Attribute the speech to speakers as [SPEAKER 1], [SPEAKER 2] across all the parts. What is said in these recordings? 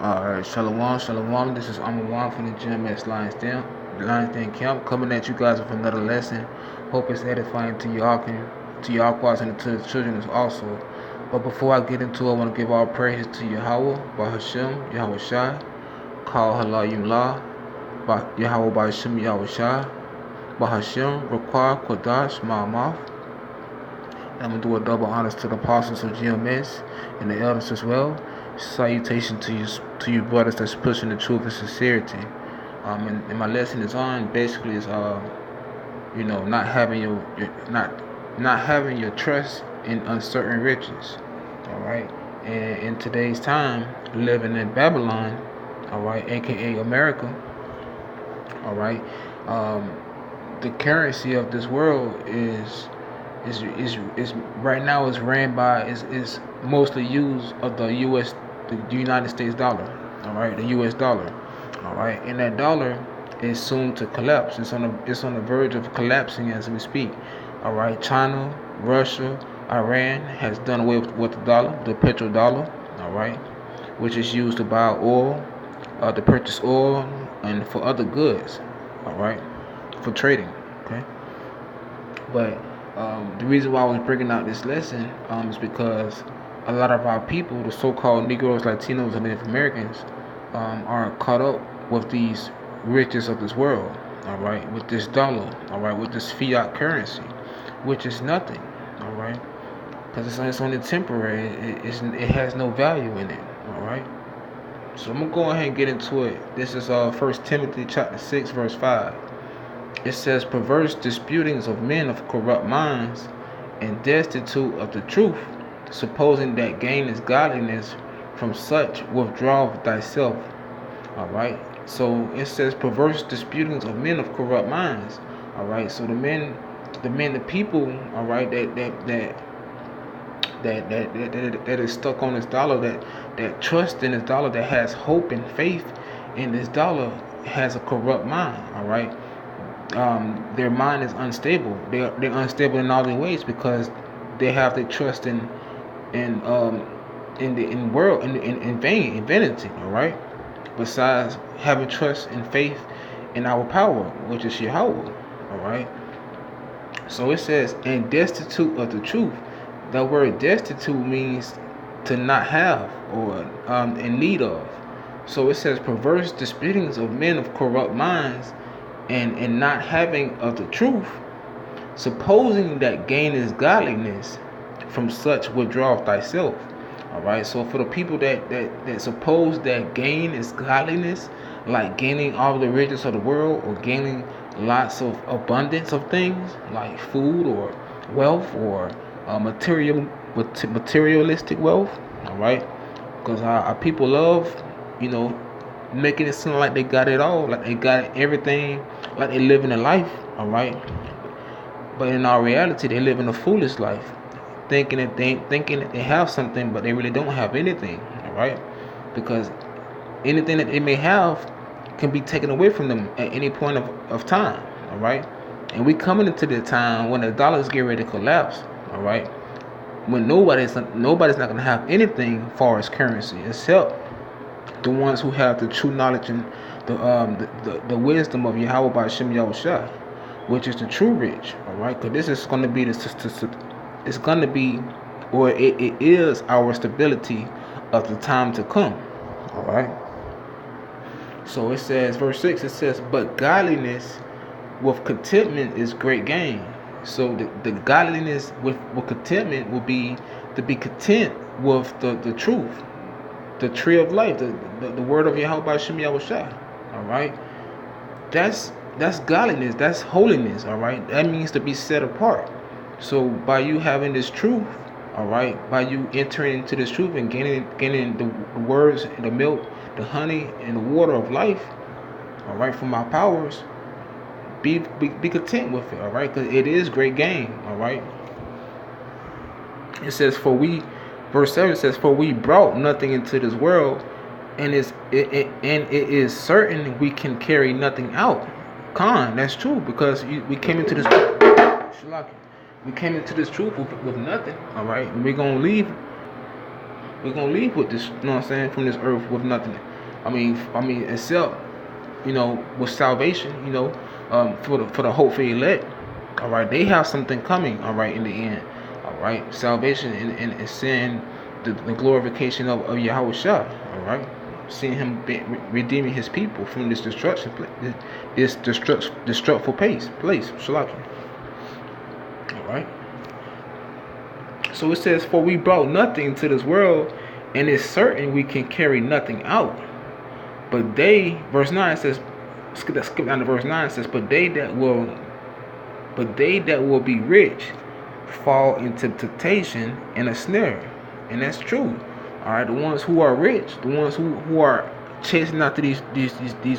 [SPEAKER 1] Alright, Shalom, Shalom. This is Amawan from the GMS Lions Den Camp, coming at you guys with another lesson. Hope it's edifying to y'all, to y'all quads and to the children as also. But before I get into it, I want to give all praises to Yahweh, Bahashem, Yahweh Shai, Call Halayim La, Yahweh Bahashem, Yahweh Shai, Bahashem, Raquah, Kodash, Ma'amaf. And I'm going to do a double honors to the apostles of GMS and the elders as well. Salutation to you brothers that's pushing the truth and sincerity. And my lesson is on basically is not having your not having your trust in uncertain riches. All right. And in today's time, living in Babylon, all right, aka America, all right, the currency of this world is right now is ran by is mostly used of the United States dollar, all right, the US dollar, all right, and that dollar is soon to collapse. It's on the verge of collapsing as we speak, all right. China, Russia, Iran has done away with the dollar, the petrodollar, all right, which is used to buy oil, to purchase oil and for other goods, all right, for trading, okay. But the reason why I was bringing out this lesson is because a lot of our people, the so-called Negroes, Latinos, and Native Americans, are caught up with these riches of this world, all right, with this dollar, all right, with this fiat currency, which is nothing, all right, because it's only temporary. It has no value in it, all right. So I'm gonna go ahead and get into it. This is 1 Timothy chapter 6, verse 5. It says, perverse disputings of men of corrupt minds and destitute of the truth, supposing that gain is godliness, from such withdraw thyself. All right. So it says perverse disputings of men of corrupt minds. All right. So the people. All right. That is stuck on this dollar. That trust in this dollar. That has hope and faith in this dollar has a corrupt mind. All right. Their mind is unstable. They're unstable in all their ways because they have their trust in vanity. All right. Besides having trust and faith in our power, which is Yahweh. All right. So it says, and destitute of the truth. The word destitute means to not have or in need of. So it says perverse disputings of men of corrupt minds and not having of the truth, supposing that gain is godliness, from such withdraw thyself. All right. So for the people that suppose that gain is godliness, like gaining all the riches of the world or gaining lots of abundance of things like food or wealth or materialistic wealth. All right. Because our people love, making it seem like they got it all, like they got everything, like they living a life, all right. But in our reality, they live in a foolish life, thinking that they have something, but they really don't have anything, all right. Because anything that they may have can be taken away from them at any point of time, all right. And we coming into the time when the dollar is getting ready to collapse, all right. When nobody's not going to have anything far as currency except the ones who have the true knowledge and the wisdom of Yahweh by Shem Yahushua, which is the true rich, all right. Because this is going to be it's going to be, or it is our stability of the time to come, all right. So it says, verse 6, it says, but godliness with contentment is great gain. So the godliness with contentment will be to be content with the truth, the tree of life, the word of Yahweh by Shem Yahushua. All right. That's godliness, that's holiness, all right. That means to be set apart. So by you having this truth, all right, by you entering into this truth and gaining the words, the milk, the honey, and the water of life, all right, from my powers, be content with it, all right, because it is great gain, all right. It says, verse 7 says, for we brought nothing into this world, and it is certain we can carry nothing out. That's true, because we came into this truth with nothing, all right. And we're gonna leave with this, you know what I'm saying, from this earth with nothing. Except, with salvation, for the hopeful elect. All right, they have something coming. All right, in the end. All right, salvation and sin, the glorification of Yahweh Shah. All right, seeing him redeeming his people from this destruction, this destructful place. Shalaki. All right. So it says, "For we brought nothing into this world, and it's certain we can carry nothing out. But they," verse 9 says, skip down to verse 9 says, but they that will be rich fall into temptation and a snare. And that's true. All right, the ones who are rich, the ones who are chasing after these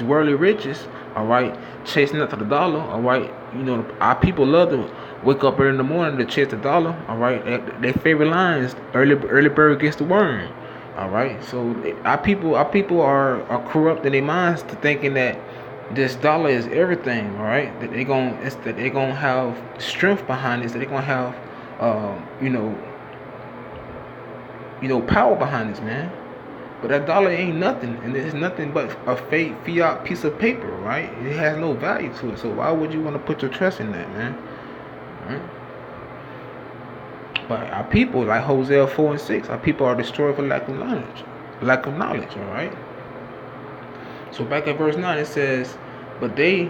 [SPEAKER 1] worldly riches, all right, chasing after the dollar, all right. Our people love to wake up early in the morning to chase the dollar, all right. Their favorite lines: early bird gets the worm, all right. So our people are corrupt in their minds to thinking that this dollar is everything, all right. That they gonna have strength behind this. That they gonna have, power behind this, man. But that dollar ain't nothing, and it's nothing but a fake fiat piece of paper, right? It has no value to it. So why would you want to put your trust in that, man? Right? But our people, like Hosea 4:6, our people are destroyed for lack of knowledge. All right. So back at verse 9, it says, "But they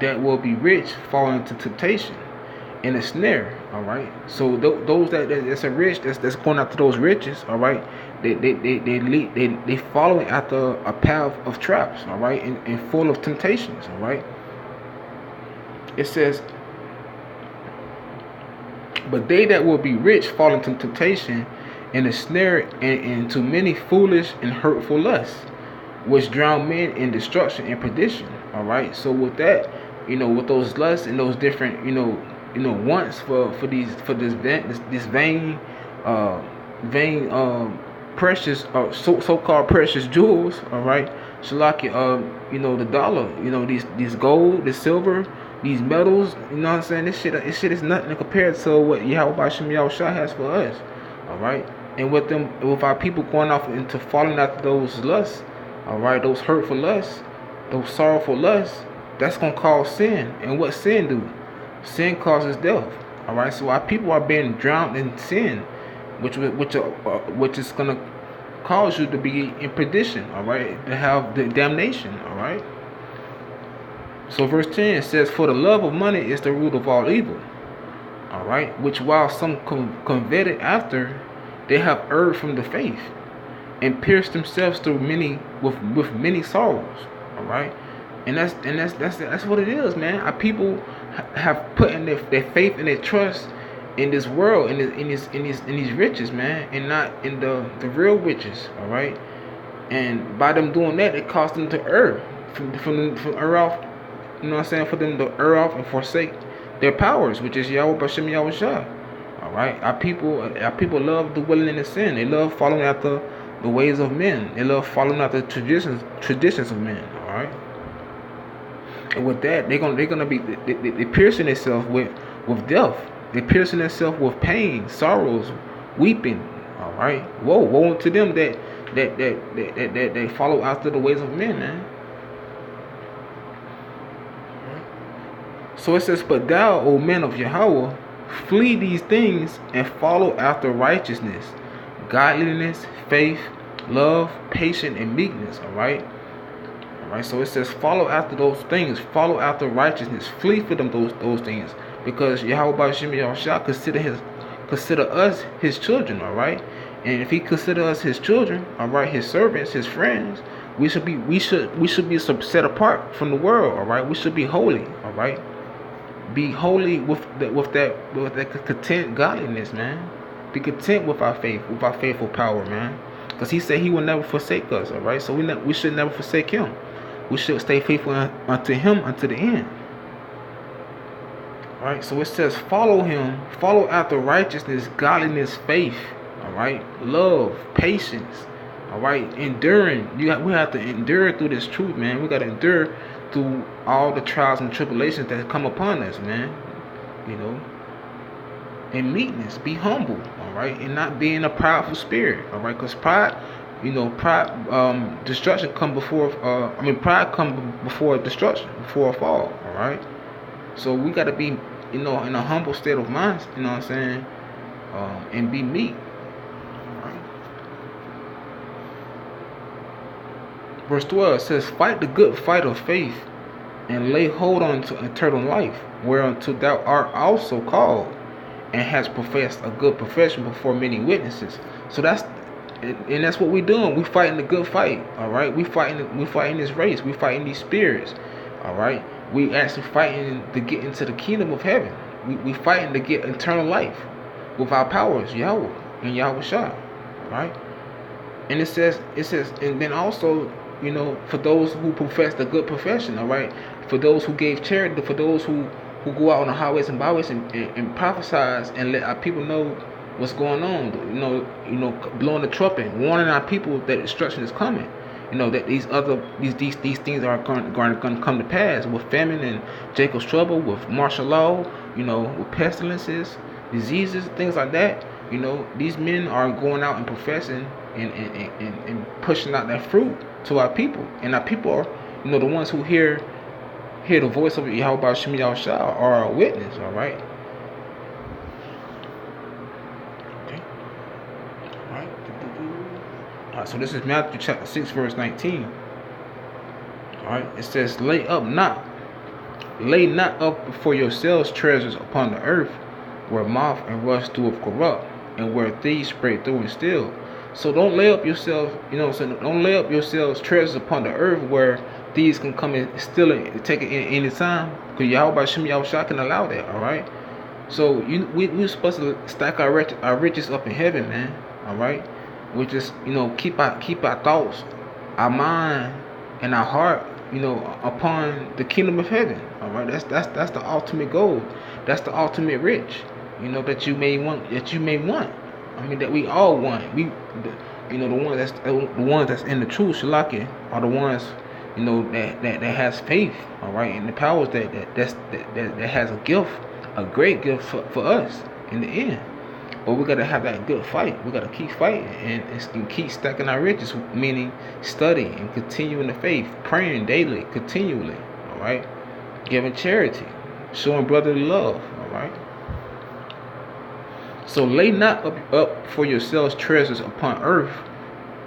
[SPEAKER 1] that will be rich fall into temptation and a snare." All right. So those that's a rich, that's going after those riches. All right. They following after a path of traps. All right, and full of temptations. All right. It says, "But they that will be rich fall into temptation and a snare, and into many foolish and hurtful lusts, which drown men in destruction and perdition." All right. So with that, with those lusts and those different, wants for this vain precious, so-called precious jewels. All right. Shalaki, the dollar, these gold, this silver, these metals. You know what I'm saying? This shit is nothing compared to what Yahweh Bashem Yahushua has for us. All right. And with our people going off into falling after those lusts, all right, those hurtful lusts, those sorrowful lusts, that's gonna cause sin. And what sin do? Sin causes death. All right. So our people are being drowned in sin, which is gonna cause you to be in perdition. All right, to have the damnation. All right. So verse 10 says, "For the love of money is the root of all evil." All right, which while some coveted after, they have erred from the faith and pierced themselves through with many sorrows. All right, and that's what it is, man. Our people have put in their faith and their trust in this world, in these riches, man, and not in the real riches. All right, and by them doing that, it caused them to err from err off. You know what I'm saying? For them to err off and forsake their powers, which is Yahweh Bashem Yahushua. All right, our people love dwelling in the sin. They love following after the ways of men. They love following after traditions of men. All right, and with that, they're gonna be they piercing themselves with death. They're piercing themselves with pain, sorrows, weeping. All right, woe to them that follow after the ways of men, man. So it says, "But thou, O man of Yahweh, flee these things and follow after righteousness, godliness, faith, love, patience, and meekness." All right. All right. So it says, follow after those things. Follow after righteousness. Flee for them those things, because Yahweh Bashem Yahushua consider us his children. All right. And if he consider us his children, all right, his servants, his friends, we should be set apart from the world. All right. We should be holy. All right. Be holy with that content godliness, man. Be content with our faith, with our faithful power, man. Because he said he will never forsake us, all right? So we should never forsake him. We should stay faithful unto him unto the end. All right, so it says follow him, follow after righteousness, godliness, faith, all right? Love, patience, all right? Enduring. We have to endure through this truth, man. We got to endure through all the trials and tribulations that come upon us, man. And meekness, be humble, all right, and not being a prideful spirit, all right, because pride Pride, destruction come before. Pride come before destruction, before a fall. All right. So we got to be, in a humble state of mind. You know what I'm saying? And be meek. All right. Verse 12 says, "Fight the good fight of faith, and lay hold on to eternal life, whereunto thou art also called, and has professed a good profession before many witnesses." So that's what we're doing. We fighting the good fight. All right. We fighting this race. We fighting these spirits. All right. We actually fighting to get into the kingdom of heaven. We fighting to get eternal life with our powers, Yahweh and Yahweh Shah. Right. And it says, and then also, for those who profess the good profession. All right. For those who gave charity, for those who go out on the highways and byways and prophesize and let our people know what's going on. Blowing the trumpet, warning our people that destruction is coming. That these things are going to come to pass, with famine and Jacob's trouble, with martial law, with pestilences, diseases, things like that. These men are going out and professing and pushing out that fruit to our people, and our people are, the ones who hear the voice of Yahweh Shem Yahushua are a witness. All right. Okay. All right. All right. So this is Matthew chapter 6, verse 19. All right. It says, lay not up for yourselves treasures upon the earth, where moth and rust doeth corrupt, and where thieves break through and steal. So don't lay up yourself, don't lay up yourselves treasures upon the earth where thieves can come and steal it and take it any time. Because Yahweh Shem Yahushua can allow that, all right? So we're supposed to stack our riches up in heaven, man, all right? We just, keep our thoughts, our mind, and our heart, upon the kingdom of heaven, all right? That's the ultimate goal. That's the ultimate rich, that you may want. That we all want. The ones that's in the truth, Shalaki, are the ones, that has faith, all right, and the powers that has a gift, a great gift for us in the end. But we gotta have that good fight. We gotta keep fighting and keep stacking our riches, meaning study and continuing the faith, praying daily, continually, all right, giving charity, showing brotherly love, all right. So lay not up for yourselves treasures upon earth,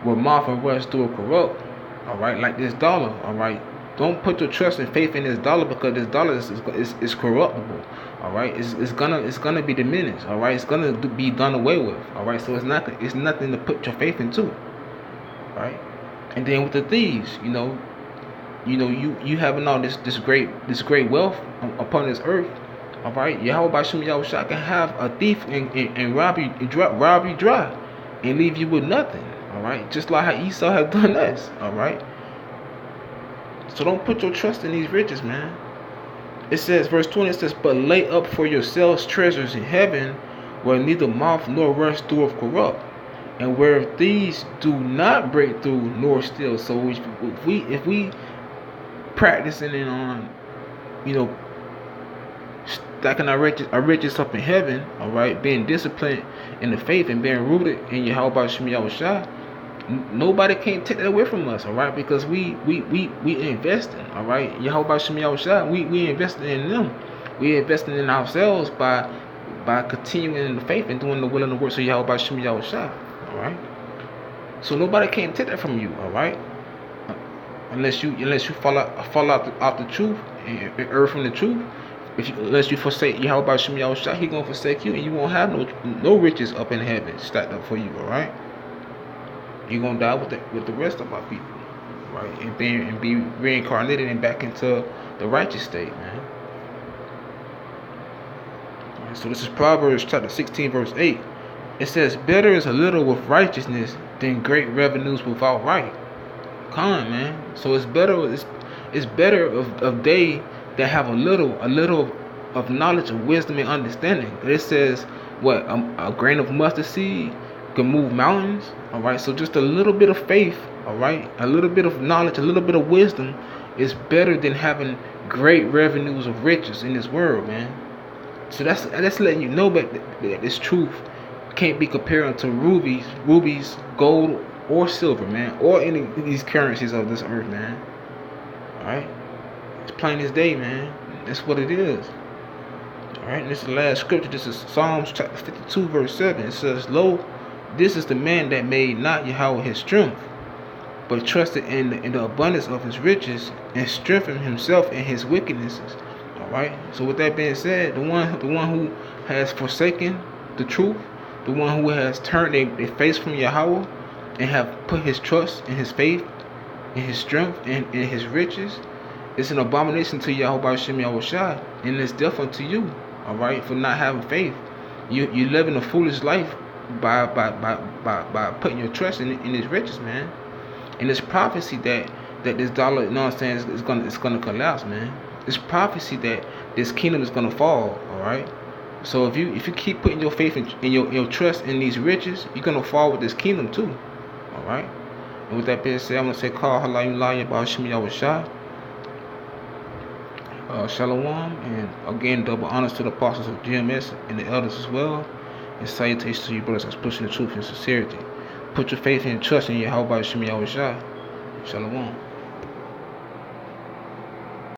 [SPEAKER 1] where moth and rust do corrupt. All right, like this dollar. All right, don't put your trust and faith in this dollar, because this dollar is corruptible. All right, it's gonna be diminished. All right, it's gonna be done away with. All right, so it's nothing to put your faith into. All right, and then with the thieves, you having all this great wealth upon this earth. All right, Yahweh Shem Yahushua can have a thief and rob you dry and leave you with nothing. All right, just like how Esau have done us. All right, so don't put your trust in these riches, man. It says, verse 20, it says, but lay up for yourselves treasures in heaven, where neither moth nor rust doeth corrupt, and where thieves do not break through nor steal. So if we practicing it on, stacking our riches up in heaven, all right, being disciplined in the faith and being rooted in Yahweh Shem Yahushua, nobody can't take that away from us, all right, because we investing, all right, Yahweh Shem Yahushua, we investing in them, we investing in ourselves by continuing in the faith and doing the will and the works of Yahweh Shem Yahushua, all right. So nobody can take that from you, all right, unless you fall out the truth and err from the truth. Unless you forsake Yahweh Shem Yahushua, He gonna forsake you, and you won't have no riches up in heaven stacked up for you. All right, you gonna die with the rest of my people, right, and be reincarnated and back into the righteous state, man. All right, so this is Proverbs chapter 16, verse 8. It says, "Better is a little with righteousness than great revenues without right." Come on, man. So it's better. It's better of they that have a little of knowledge, of wisdom, and understanding. It says, what, a grain of mustard seed can move mountains. All right, so just a little bit of faith, all right, a little bit of knowledge, a little bit of wisdom is better than having great revenues of riches in this world, man. So that's letting you know that this truth can't be compared to rubies, gold, or silver, man, or any of these currencies of this earth, man. Alright? It's plain as day, man. That's what it is. Alright, and this is the last scripture. This is Psalms chapter 52, verse 7. It says, Lo, this is the man that made not Yahweh his strength, but trusted in the abundance of his riches, and strengthened himself in his wickednesses. Alright? So with that being said, the one who has forsaken the truth, the one who has turned their face from Yahweh, and have put his trust in his faith, in his strength, and in his riches, it's an abomination to Yahweh Hashem Yahushua, and it's death unto you. Alright, for not having faith. You living a foolish life by putting your trust in his riches, man. And this prophecy that this dollar, you know what I'm saying, is gonna collapse, man. This prophecy that this kingdom is gonna fall. Alright. So if you keep putting your faith in your trust in these riches, you're gonna fall with this kingdom too. Alright. And with that being said, I'm gonna say call Halayim Laya Ba'ashim Yahushua. Shalom, and again, double honors to the apostles of GMS and the elders as well, and salutations to you brothers that's pushing the truth in sincerity. Put your faith and trust in Yahweh Shem Yahushua. Shalom.